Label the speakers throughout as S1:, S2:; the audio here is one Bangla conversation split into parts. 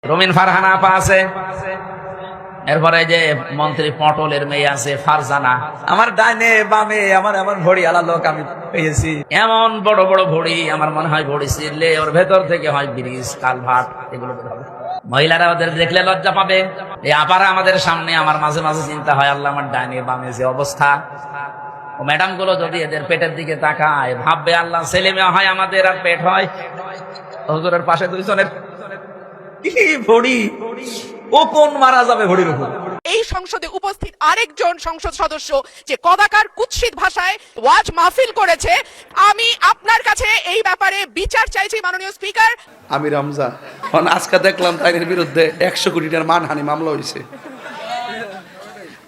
S1: রুমিন ফারহানা আপা আছে, এরপরে যে মন্ত্রী পটলের মেয়ে আছে ফারজানা। আমার ডাইনে বামে আমার এমন ভড়ি আলা লোক আমি পেয়েছি, এমন বড় বড় ভড়ি, আমার মনে হয় ভড়ি ছিললে ওর ভেতর থেকে হয় ব্রিজ কালভার্ট এগুলো বের হবে। মহিলারা ওদের দেখলে লজ্জা পাবে। এই আপারা আমাদের সামনে, আমার মাঝে মাঝে চিন্তা হয় আল্লাহ আমার ডাইনে বামে যে অবস্থা, ও ম্যাডাম গুলো যদি এদের পেটের দিকে তাকায় ভাববে আল্লাহ ছেলে মেয়ে হয় আমাদের আর পেট হয়। হুজুরের পাশে দুইজনের কি ভড়ি, ও কোন মারা যাবে ভড়ির উপর।
S2: এই সংসদে উপস্থিত আরেকজন সংসদ সদস্য যে কদাকার কুৎসিত ভাষায় ওয়াজ মাহফিল করেছে, আমি আপনার কাছে এই ব্যাপারে বিচার চাইছি মাননীয় স্পিকার।
S3: আমি রমজা আজকে দেখলাম তাইনের বিরুদ্ধে 100 কোটি টাকার মানহানি মামলা হয়েছে।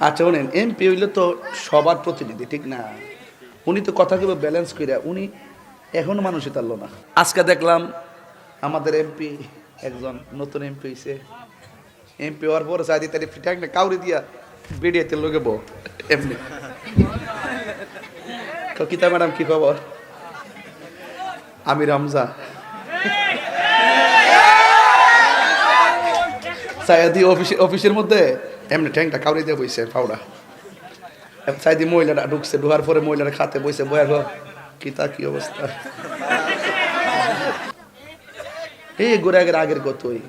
S3: আচ্ছা উনি এমপি হইলে তো সবার প্রতিনিধি, ঠিক না? উনি তো কথা কেবল ব্যালেন্স করে, উনি এখনো মানুষই তারল না। আজকে দেখলাম আমাদের এমপি একজন নতুন এমপি হয়েছে, এমপি হওয়ার পরে চাই দিতে ফিটাক না কাউরি দিয়া বেরিয়েতে লোকে বো এমনি। কিতা ম্যাডাম কি খবর? আমি রমজা সাইদি অফিসের মধ্যে এমনি ট্যাংটা কাউরি দিয়ে বইছে পাউডা। সাইদি মহিলাটা ঢুকছে, ঢোকার পরে মহিলারা খাতে বইছে, বয়ার কিতা কি অবস্থা। এই গোড়ে আগের কতই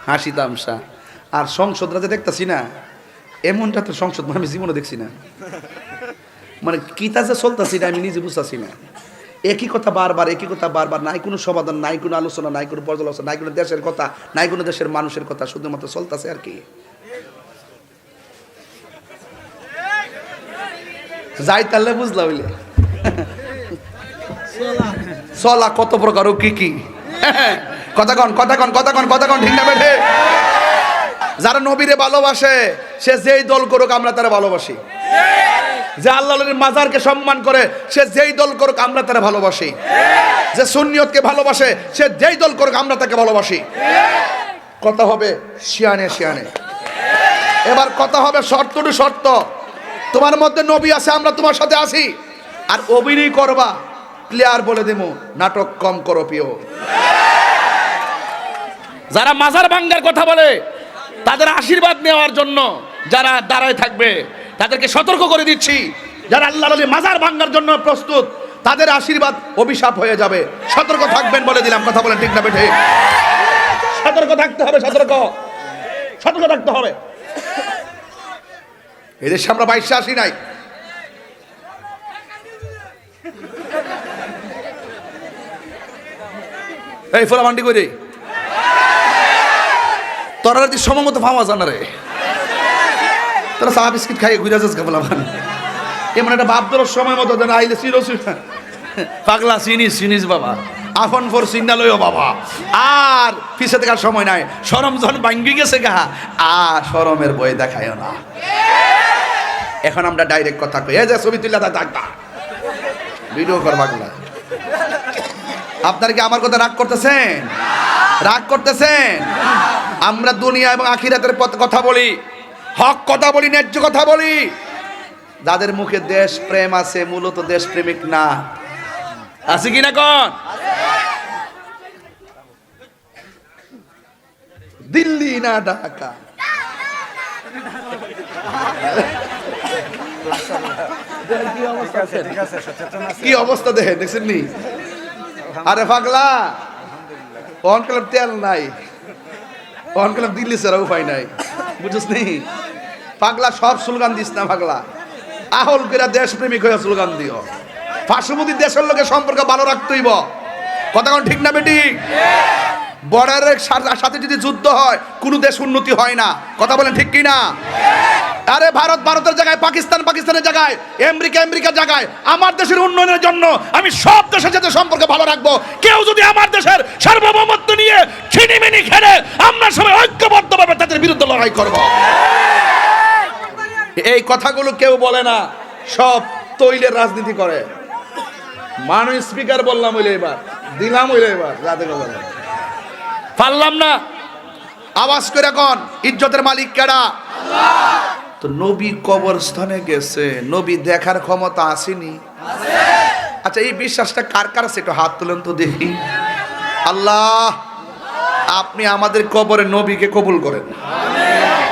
S3: হাসি তামসা। আর সংসদরা যে দেখতেছি না, এমনটা তো সংসদ আমি জীবনে দেখছি না। মানে কিতা যে চলতেছি না আমি নিজে বুঝতেছি না। একই কথা বারবার, একই কথা বারবার, নাই কোনো সমাধান, নাই কোনো আলোচনা, নাই কোনো পর্যালোচনা, নাই কোনো দেশের কথা, নাই কোনো দেশের মানুষের কথা, শুধুমাত্র চলতেছে আর কি। যাই তাহলে বুঝলা হইলে চলা কত প্রকার ও কি কি কথা কন ঠিক না বেঠে? যারা নবীরে ভালোবাসে সে যেই দল করুক আমরা তারা ভালোবাসি, যে আল্লাহর মাজারকে সম্মান করে সে যেই দল করুক আমরা তারা ভালোবাসি, যে সুন্নিয়তকে ভালোবাসে সে যেই দল করুক আমরা তাকে ভালোবাসি। কথা হবে শিয়ানে শিয়ানে। এবার কথা হবে শর্ত টু শর্ত। তোমার মধ্যে নবী আছে, আমরা তোমার সাথে আছি, আর অভিনয় করবা ক্লিয়ার বলে দেবো, নাটক কম করো প্রিয়। যারা মাজার ভাঙ্গার কথা বলে তাদের আশীর্বাদ নেওয়ার জন্য যারা দাঁড়ায় থাকবে তাদেরকে সতর্ক করে দিচ্ছি, যারা আল্লাহর ওলি মাজার ভাঙ্গার জন্য প্রস্তুত তাদের আশীর্বাদ অভিশাপ হয়ে যাবে। সতর্ক থাকবেন বলে দিলাম। কথা বলেন ঠিক না বেঠে? সতর্ক থাকতে হবে, সতর্ক থাকতে হবে। এই দেশে আমরা 22 আসি নাই। এই ফোলা মান্ডি করে তোরা যদি সময় মতো ফাওয়া জানা রে, তোরা চা বিস্কিট খাই ঘুরে যাস বলা মানে এমন একটা ভাব তোর সময় মতো দেন আইলে পাগলা চিনিস বাবা, আফন ফোর সিগনালও বাবা, আর পিছে দেখার সময় নাই। শরম যখন ভাঙ্গি গেছে গা, আর শরমের বই দেখায় না। এখন আমরা ডাইরেক্ট কথা কই, এই যে ছবি তুললা থাকতা ভিডিও কর পাগলা। আপনারা কি আমার কথা রাগ করতেছেন? রাগ করতেছেন? আমরা দুনিয়া এবং আখিরাতের কথা বলি, হক কথা বলি, ন্যায্য কথা বলি। যাদের মুখে দেশ প্রেম আছে মূলত দেশ প্রেমিক না। আছে কি না কোন? দিল্লি না ঢাকা, কি অবস্থা দেখেন, দেখছেন নি? আরে পাগলা অন কালাম তেল নাই, অন কালাম দিল্লি ছাড়া উপায় নাই, বুঝছিস নি? পাগলা সব স্লোগান দিস না পাগলা, আহল করে দেশ প্রেমিক হয়ে স্লোগান দিও। পার্শ্ববর্তী দেশের লোকের সম্পর্ক ভালো রাখতেইব। কথা কোন ঠিক না বেটি? বর্ডারের সাথে যদি যুদ্ধ হয় কোনো দেশ উন্নতি হয় না। কথা বলেন ঠিক কি না? আরে ভারতের জায়গায় পাকিস্তানের জায়গায় আমেরিকার জায়গায় আমার দেশের উন্নয়নের জন্য আমি সব দেশের সাথে সম্পর্ক ভালো রাখবো। কেউ যদি আমার দেশের সার্বভৌমত্ব নিয়ে ছিনিমিনি খেলে আমরা সবাই ঐক্যবদ্ধভাবে তাদের বিরুদ্ধে লড়াই করব। এই কথাগুলো কেউ বলে না, সব তৈলের রাজনীতি করে। মানুষ স্পিকার বললাম হইলে এবার দিলাম হইলে এবার যাতে বলে পারলাম না। আওয়াজ করে কোন ইজ্জতের মালিক কেডা? তো নবী কবরস্থানে গেছে, নবী দেখার ক্ষমতা আসেনি? আচ্ছা এই বিশ্বাসটা কার কার আছে একটু হাত তুলেন তো দেখি। আল্লাহ আপনি আমাদের কবরে নবীকে কবুল করেন।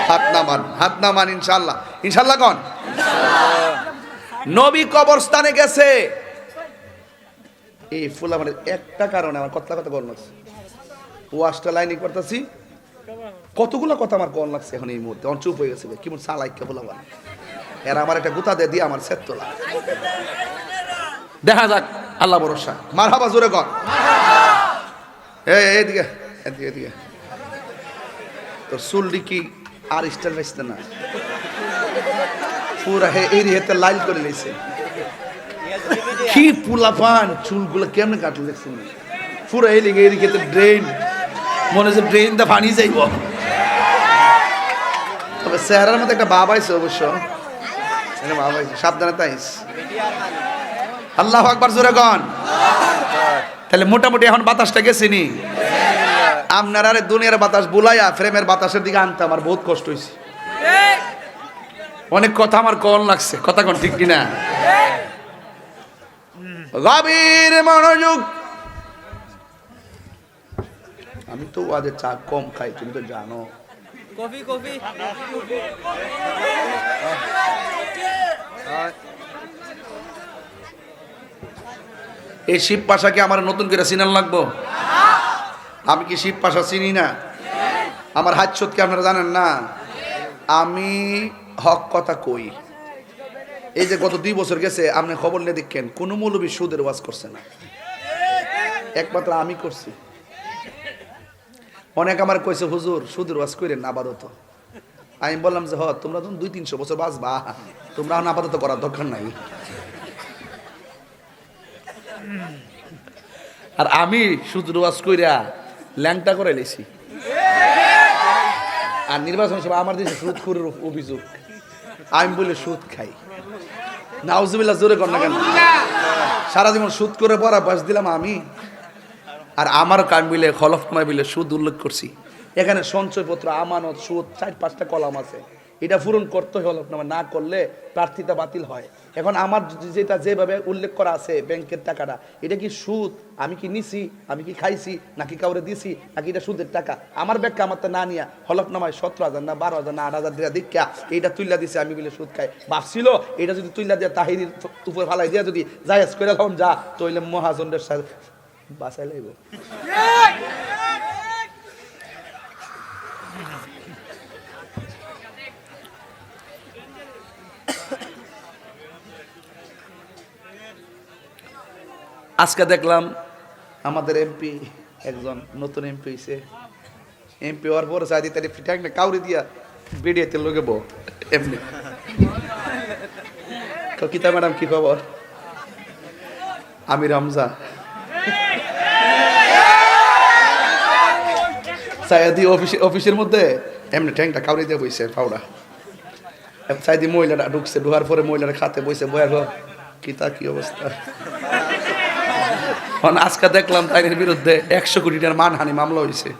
S3: হাত নামান, হাত নামান, ইনশাল্লাহ। ইনশাল্লাহ কন। নবী কবরস্থানে গেছে, এই ফুল আমার একটা কারণে আমার কথা কথা কর লাগছে, ওয়াশটা লাইনে করতেছি, কতগুলো কথা আমার কন লাগছে এখন এই মুহূর্তে, অন চুপ হয়ে গেছে কি মন সালাই কে বলা বলা, এরা আমার একটা গুতা দিয়ে আমার সেট তোলা। দেখা যাক, আল্লাহ ভরসা। মারহাবা, জোরে কর। এদিকে এদিকে এদিকে, তোর চুলটি কি আর স্টাইল বেচতে না, পুরা এই হেতে লাইল করে নিয়েছে। কি পুলাপান, চুলগুলো কেমনে কাটলো দেখছেন, পুরো এই লিগে এদিকে ড্রেন, মনে হচ্ছে ড্রেন দা পানি যাইব। তবে চেহারার মধ্যে একটা ভাব আইছে, অবশ্য ভাব আইছে, সাবধানে তাইস। আল্লাহু আকবার, জোরে কন। তাহলে মোটামুটি এখন বাতাসটা গেছে নি, আপনার আরে দুনিয়ার বাতাস বুলাইয়া ফ্রেমের বাতাসের দিকে আনতে আমার বহুত কষ্ট হয়েছে। অনেক কথা আমার কন লাগছে, কথা কন ঠিক কিনা? গভীর মনোযোগ। আমি তো আজ চা কম খাই, তুমি তো জানো।
S4: কফি কফি
S3: এই শিব পাশাকে আমার নতুন করে চিনার লাগবো? আমি কি শিব পাশা চিনি না? আমার হাত কি আপনারা জানেন না? আমি হক কথা কই। এই যে গত 2 বছর গেছে, আপনি খবর নিয়ে দেখেন কোন মৌলবী সুদের ওয়াজ করছে না, একমাত্র আমি করছি। অনেক আমার কইছে হুজুর সুদের ওয়াজ করেন আপাতত। আমি বললাম যে তোমরা যখন 200-300 বছর বাঁচবা, তোমরা আপাতত করার দরকার নাই। আর আমি সুদের ওয়াজ কইরা ল্যাংটা করে লেছি। আর নির্বাচন সভা আমার দেশে সুদখোরের অভিযোগ, আমি বলে সুদ খাই। নাউজুবিল্লাহ, জোরে কর না কেন? সারা জীবন সুদ করে পড়া বাস দিলাম আমি। আর আমার কাম বিলে হলফনামা বিলে সুদ উল্লেখ করছি। এখানে সঞ্চয়পত্র, আমানত, সুদ 4-5টা কলাম আছে। এটা পূরণ করতে হয়, হলফনামা না করলে প্রার্থিতা বাতিল হয়। এখন আমার যেটা যেভাবে উল্লেখ করা আছে ব্যাংকের টাকাটা, এটা কি সুদ? আমি কি নিছি, আমি কি খাইছি, নাকি কাউরে দিছি, নাকি এটা সুদের টাকা? আমার ব্যাংকে আমার তো না নিয়া হলফনামায় 17,000 না 12,000 না 8,000 টাকা দীক্ষা এইটা তুইলা দিছে, আমি বলে সুদ খাই। ভাবছিল এটা যদি তুইলা দিয়া তাহিরির উপর ফালাই দিয়া যদি জায়েজ করে তখন যা, তইলে মহাজনদের সাথে বাঁচাই লাইব। আজকে দেখলাম আমাদের এমপি একজন নতুন এমপি হয়েছে। এমপি হওয়ার পরে চাইদি তারি ফিটাক না কাউরি দিয়া বেরিয়েতে লোকে বো এমনি। তো কিতা ম্যাডাম কি খবর? আমি রমজা। সাইদি অফিসের মধ্যে এমনি ট্যাংটা কাউরি দিয়ে বইছে ফাউডা। সাইদি মহিলাটা ঢুকছে, ঢুকার পরে মহিলাটা খাতে বইছে, বয়ার কিতা কি অবস্থা। আজকে দেখলাম তাইনের বিরুদ্ধে 100 কোটি টাকার মানহানি মামলা হয়েছে।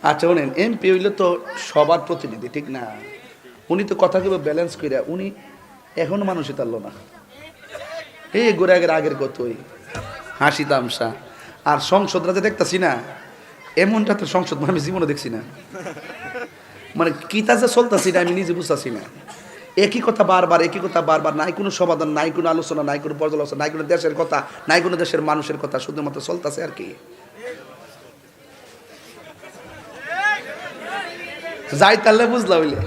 S3: আচ্ছা শোনেন, এমপি হইলে তো সবার প্রতিনিধি, ঠিক না? উনি তো কথাগুলো ব্যালেন্স করে, উনি এখনো মানুষই তারল না। এই গোড়ে আগের কতই হাসি তামসা। আর সংসদরা যে দেখতেছি না, এমনটা তো সংসদ আমি জীবনে দেখছি না। মানে কিতা যে চলতেছি না আমি নিজে বুঝতেছি না। একই কথা বারবার, একই কথা বারবার, নাই কোনো সমাধান, নাই কোনো আলোচনা, নাই কোনো পর্যালোচনা, নাই কোনো দেশের কথা, নাই কোনো দেশের মানুষের কথা, শুধুমাত্র চলতেছে আর কি। যাই তাহলে বুঝলা হইলে